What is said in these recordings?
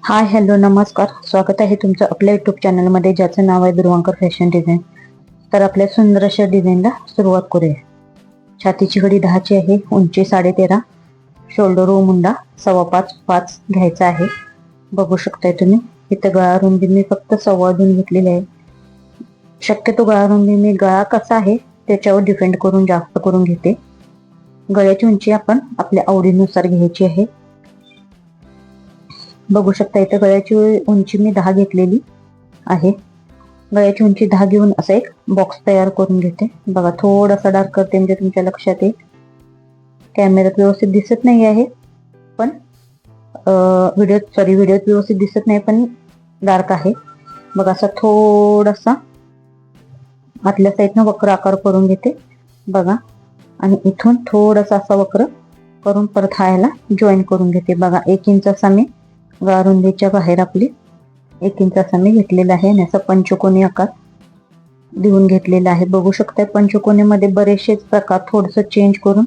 Hi hello नमस्कार, स्वागत आहे तुमचं आपल्या युट्यूब चॅनलमध्ये ज्याचं नाव आहे दुर्वांकर फॅशन डिझाईन. तर आपल्या सुंदर अशा डिझाईनला सुरुवात करूया. छातीची घडी 10ची आहे, उंची 13.5, शोल्डर व मुंडा 5.25 घ्यायचा आहे. बघू शकताय तुम्ही इथं गळा रुंदी मी फक्त 2.25 घेतलेली आहे. शक्यतो गळा रुंदी मी गळा कसा आहे त्याच्यावर डिपेंड करून जास्त करून घेते. गळ्याची उंची आपण आपल्या आवडीनुसार घ्यायची आहे. बघू शकता इथं गळ्याची उंची मी 10 घेतलेली आहे. गळ्याची उंची 10 घेऊन असा एक बॉक्स तयार करून घेते. बघा थोडासा डार्क करते म्हणजे तुमच्या लक्षात येईल. कॅमेऱ्यात व्यवस्थित दिसत नाही आहे पण व्हिडिओत व्यवस्थित दिसत नाही पण डार्क आहे. बघा असा थोडासा आतल्या साईडनं वक्र आकार करून घेते बघा, आणि इथून थोडासा असा वक्र करून परत हायला जॉईन करून घेते. बघा 1 इंच असा मी गळा रुंदीच्या बाहेर आपली 1 इंच असा मी घेतलेला आहे आणि असा पंचकोनी आकार देऊन घेतलेला आहे. बघू शकताय पंचकोनीमध्ये बरेचसेच प्रकार थोडस चेंज करून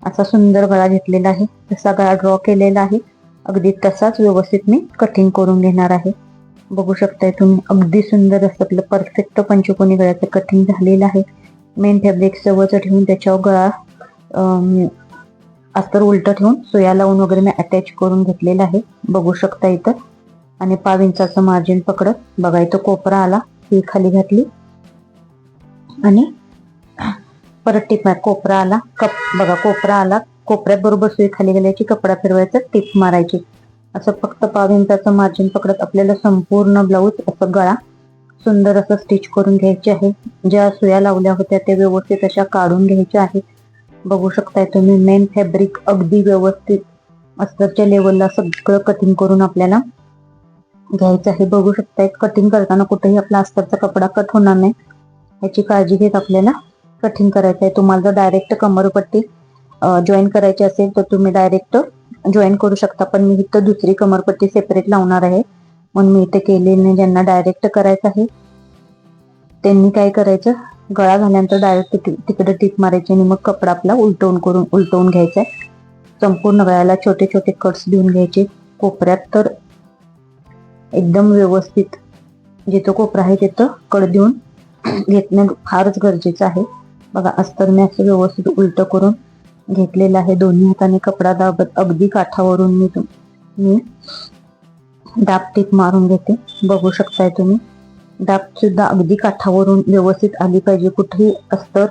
असा सुंदर गळा घेतलेला आहे. तसा गळा ड्रॉ केलेला आहे, अगदी तसाच व्यवस्थित मी कटिंग करून घेणार आहे. बघू शकताय तुम्ही अगदी सुंदर असं आपलं परफेक्ट पंचकोनी गळ्याचं कटिंग झालेलं आहे. मेन फॅब्रिक जवळच ठेवून त्याच्यावर गळा अस्तर उलट ठेवून सुया लावून वगैरे मी अटॅच करून घेतलेला आहे. बघू शकता इथं, आणि 5 इंचाचं मार्जिन पकडत बघा इथं कोपरा आला, ही खाली घातली आणि परत टिप मार, कोपरा आला, बघा कोपरा आला, कोपऱ्याबरोबर सुई खाली घालायची, कपडा फिरवायचा, टिप मारायची. असं फक्त 5 इंचाचं मार्जिन पकडत आपल्याला संपूर्ण ब्लाऊज असं गळा सुंदर असं स्टिच करून घ्यायचे आहे. ज्या सुया लावल्या होत्या त्या व्यवस्थित अशा काढून घ्यायच्या आहेत. बघू शकताय तुम्ही मेन फॅब्रिक अगदी व्यवस्थित अस्तरच्या लेवलला सगळं कटिंग करून आपल्याला घ्यायचं आहे. बघू शकताय कटिंग करताना कुठेही आपला अस्तरचा कपडा कट होणार नाही याची काळजी घेत आपल्याला कटिंग करायचं आहे. तुम्हाला जर डायरेक्ट कमरपट्टी जॉईन करायची असेल तर तुम्ही डायरेक्ट जॉईन करू शकता, पण मी इथं दुसरी कमरपट्टी सेपरेट लावणार आहे म्हणून मी इथे केलेली नाही. ज्यांना डायरेक्ट करायचं आहे त्यांनी काय करायचं, गळा झाल्यानंतर डायरेक्ट तिकडे टिप मारायची आणि मग कपडा आपला उलटवून घ्यायचा आहे. संपूर्ण गळ्याला छोटे छोटे कट्स देऊन घ्यायचे. कोपऱ्यात तर एकदम व्यवस्थित जिथं कोपरा आहे तिथं कट देऊन घेणं फारच गरजेचं आहे. बघा अस्तर मी असं व्यवस्थित उलट करून घेतलेलं आहे. दोन्ही हाताने कपडा दाबत अगदी काठावरून मी दाब टिप मारून घेते. बघू शकताय तुम्ही दाब सुद्धा अगदी काठावरून व्यवस्थित आली पाहिजे. कुठेही अस्तर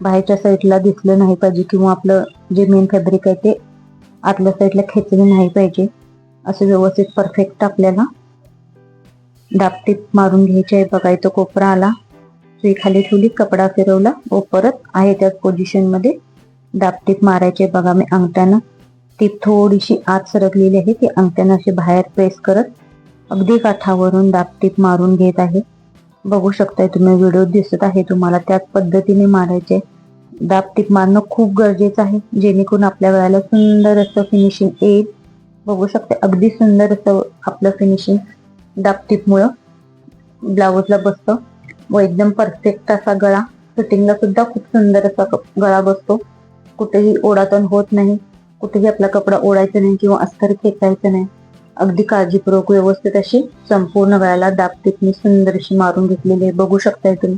बाहेरच्या साईडला दिसलं नाही पाहिजे किंवा आपलं जे मेन फॅब्रिक आहे ते आतल्या साईडला खेचलं नाही पाहिजे. असं व्यवस्थित परफेक्ट आपल्याला दाब टिप मारून घ्यायची आहे. बघा इथं कोपरा आला, सुई खाली ठेवली, कपडा फिरवला व परत आहे त्याच पोझिशन मध्ये दाब टिप मारायचे. बघा मी अंगठ्यानं टिप थोडीशी आत सरकलेली आहे, ती अंगठ्यानं अशी बाहेर प्रेस करत अगदी काठावरून दाब टिप मारून घेत आहे. बघू शकताय तुम्ही व्हिडिओ दिसत आहे तुम्हाला, त्याच पद्धतीने मारायचे. दाब टिप मारणं खूप गरजेचं आहे जेणेकरून आपल्या गळ्याला सुंदर असं फिनिशिंग येईल. बघू शकता अगदी सुंदर असं आपलं फिनिशिंग दाब टिपमुळं ब्लाऊजला बसतं व एकदम परफेक्ट असा गळा, फिटिंगला सुद्धा खूप सुंदर असा गळा बसतो. कुठेही ओढाताण होत नाही, कुठेही आपला कपडा ओढायचा नाही किंवा अस्तर खेचायचं नाही. अगदी काळजीपूर्वक व्यवस्थित अशी संपूर्ण गळ्याला दाब टिपनी सुंदर अशी मारून घेतलेली आहे. बघू शकताय तुम्ही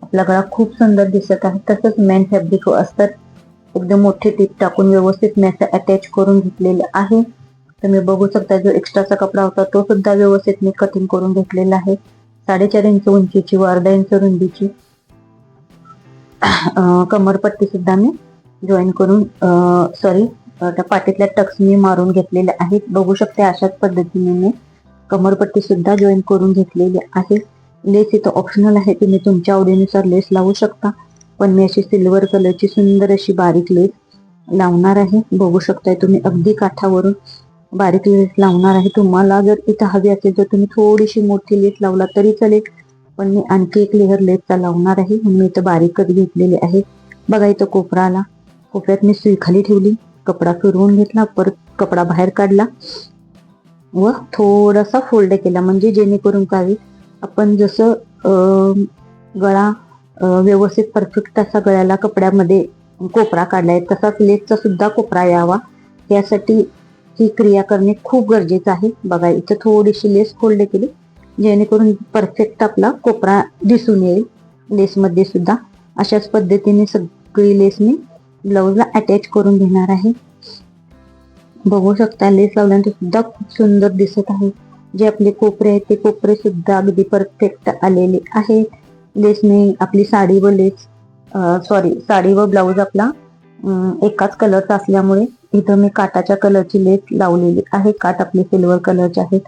आपला गळा खूप सुंदर दिसत आहे. तसंच मेन फॅब्रिक अस्तर एकदम मोठी टिप टाकून व्यवस्थित मी असं अटॅच करून घेतलेलं आहे. तुम्ही बघू शकता जो एक्स्ट्राचा कपडा होता तो सुद्धा व्यवस्थित मी कटिंग करून घेतलेला आहे. 4.5 इंच उंचीची व अर्धा इंच रुंदीची कमरपट्टी सुद्धा मी जॉईन करून त्या पाठीतल्या टक्स मी मारून घेतलेले आहेत. बघू शकता अशाच पद्धतीने मी कमरपट्टी सुद्धा जॉईन करून घेतलेली आहे. लेस इथं ऑप्शनल आहे, तुम्ही तुमच्या आवडीनुसार लेस लावू शकता, पण मी अशी सिल्वर कलरची सुंदर अशी बारीक लेस लावणार आहे. बघू शकताय तुम्ही अगदी काठावरून बारीक लेस लावणार आहे. तुम्हाला जर इथं हवी असेल तर तुम्ही थोडीशी मोठी लेस लावला तरी चालेल, पण मी आणखी एक लेअर लेसचा लावणार आहे म्हणून मी इथं बारीकच घेतलेले आहे. बघा इथं कोपरा आला, कोपऱ्यात मी सुई खाली ठेवली, कपडा फिरवून घेतला, परत कपडा बाहेर काढला व थोडासा फोल्ड केला, म्हणजे जेणेकरून काय आपण जसं गळा व्यवस्थित परफेक्ट असा गळ्याला कपड्यामध्ये कोपरा काढलाय तसाच लेसचा सुद्धा कोपरा यावा यासाठी ही क्रिया करणे खूप गरजेचं आहे. बघा इथं थोडीशी लेस फोल्ड केली जेणेकरून परफेक्ट आपला कोपरा दिसून येईल. लेसमध्ये सुद्धा अशाच पद्धतीने सगळी लेस मी ब्लाऊजला अटॅच करून घेणार आहे. बघू शकता लेस लावल्यानंतर सुद्धा खूप सुंदर दिसत आहे. जे आपले कोपरे आहेत ते कोपरे सुद्धा अगदी परफेक्ट आलेले आहेत. लेस मी आपली साडी व ब्लाऊज आपला एकाच कलरचा असल्यामुळे इथं मी काटाच्या कलरची लेस लावलेली आहे. काट आपले सिल्वर कलरचे आहेत.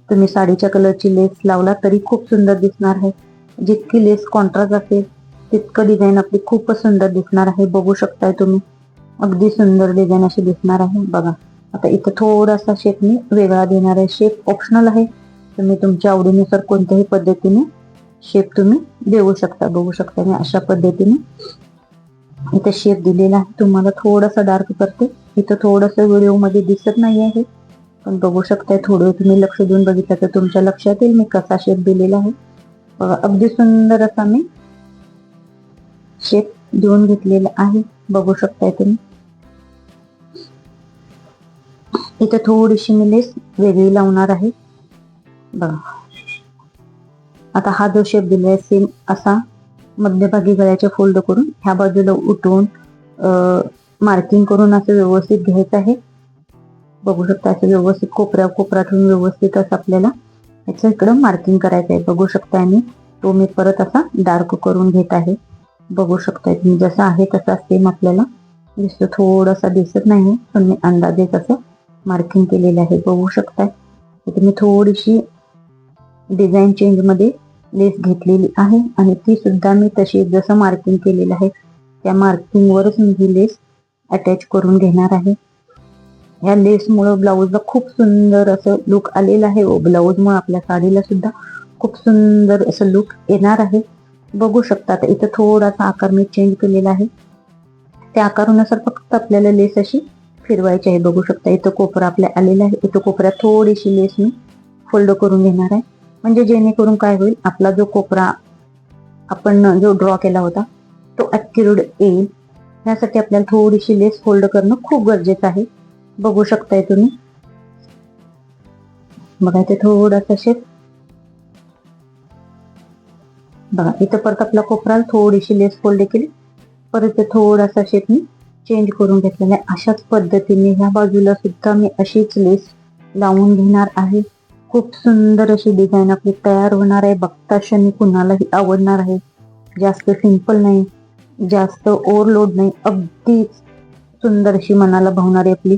तुम्ही साडीच्या कलरची लेस लावला तरी खूप सुंदर दिसणार आहे. जितकी लेस कॉन्ट्रास्ट असेल तितकं डिझाईन आपली खूपच सुंदर दिसणार आहे. बघू शकताय तुम्ही अगदी सुंदर डिझाईन अशी दिसणार आहे. बघा आता इथं थोडासा शेप मी वेगळा देणार आहे. शेप ऑप्शनल आहे. तुम्ही तुमच्या आवडीनुसार कोणत्याही पद्धतीने शेप तुम्ही देऊ शकता. बघू शकता मी अशा पद्धतीने इथं शेप दिलेला आहे. तुम्हाला थोडासा डार्क करते. इथं थोडस व्हिडिओ मध्ये दिसत नाही आहे पण बघू शकताय. थोडं तुम्ही लक्ष देऊन बघितलं तर तुमच्या लक्षात येईल मी कसा शेप दिलेला आहे. बघा अगदी सुंदर असा मी शेप देऊन घेतलेला आहे. बघू शकताय तुम्ही. इथं थोडीशी मी लेस वेगळी लावणार आहे. बघा आता हा जो शेप दिलाय सेम असा मध्यभागी गळ्याच्या फोल्ड करून ह्या बाजूला उठवून मार्किंग करून असं व्यवस्थित घ्यायचं आहे. बघू शकता असं व्यवस्थित कोपरा ठेवून व्यवस्थित असं आपल्याला याचं इकडं मार्किंग करायचं आहे. बघू शकता आणि तो मी परत असा डार्क करून घेत आहे. बघू शकताय तुम्ही जसा आहे तसा सेम आपल्याला दिसतो. थोडासा दिसत नाही पण मी अंदाजे तसं मार्किंग केलेलं आहे. बघू शकताय इथे मी थोडीशी डिझाईन चेंज मध्ये लेस घेतलेली आहे आणि ती सुद्धा मी तशी जसं मार्किंग केलेलं आहे त्या मार्किंग वरच मी ही लेस अटॅच करून घेणार आहे. या लेसमुळे ब्लाऊजला खूप सुंदर असं लुक आलेलं आहे व ब्लाऊजमुळे आपल्या साडीला सुद्धा खूप सुंदर असं लुक येणार आहे. बघू शकता आता इथं थोडासा आकार मी चेंज केलेला आहे. त्या आकारानुसार फक्त आपल्याला लेस अशी फिरवायची आहे. बघू शकता इथं कोपरा आपल्या आलेला आहे. इथं कोपऱ्यात थोडीशी लेस मी फोल्ड करून घेणार आहे म्हणजे जेणेकरून काय होईल आपला जो कोपरा आपण जो ड्रॉ केला होता तो ॲक्युरेट येईल. यासाठी आपल्याला थोडीशी लेस फोल्ड करणं खूप गरजेचं आहे. बघू शकताय तुम्ही. बघा इथे थोडासा शेप. बघा इथं परत आपला कोपरा थोडीशी लेस फोल्ड केली परत थोडासा शेप मी चेंज करून घेतलेला आहे. अशाच पद्धतीने ह्या बाजूला सुद्धा मी अशीच लेस लावून घेणार आहे. खूप सुंदर अशी डिझाईन आपली तयार होणार आहे. बघता क्षणी कुणालाही आवडणार आहे. जास्त सिंपल नाही, जास्त ओव्हरलोड नाही, अगदी सुंदर अशी मनाला भावणारी आपली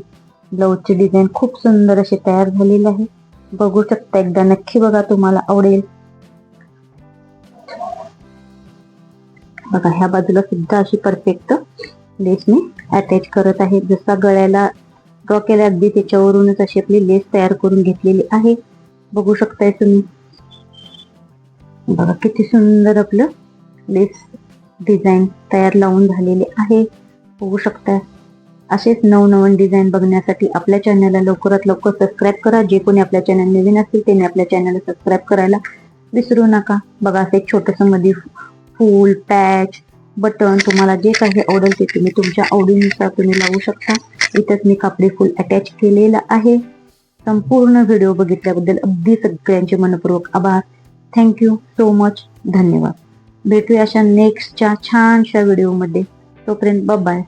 ब्लाऊजची डिझाईन खूप सुंदर अशी तयार झालेली आहे. बघू शकता एकदा नक्की बघा तुम्हाला आवडेल. बघा ह्या बाजूला सुद्धा अशी परफेक्ट लेस मी अटॅच करत आहे. जसा गळ्याला ड्रॉ केला अगदी त्याच्यावरूनच अशी आपली लेस तयार करून घेतलेली आहे. बघू शकताय तुम्ही. बघा किती सुंदर आपलं लेस डिझाईन तयार लावून झालेले आहे. बघू शकता. असेच नवनवीन डिझाईन बघण्यासाठी आपल्या चॅनलला लवकरात लवकर सबस्क्राईब करा. जे कोणी आपल्या चॅनल नवीन असतील त्यांनी आपल्या चॅनलला सबस्क्राईब करायला विसरू नका. बघा असं एक छोटंसं मध्ये फूल, पॅच, बटन तुम्हाला जे काही आवडेल ते तुम्ही तुमच्या आवडीनुसार तुम्ही लावू शकता. इथंच मी कापडी फूल अटॅच केलेलं आहे. संपूर्ण व्हिडिओ बघितल्याबद्दल अगदी सगळ्यांचे मनपूर्वक आभार. Thank you so much. धन्यवाद. भेटूया अशा नेक्स्टच्या छानशा व्हिडिओमध्ये. तोपर्यंत बाय.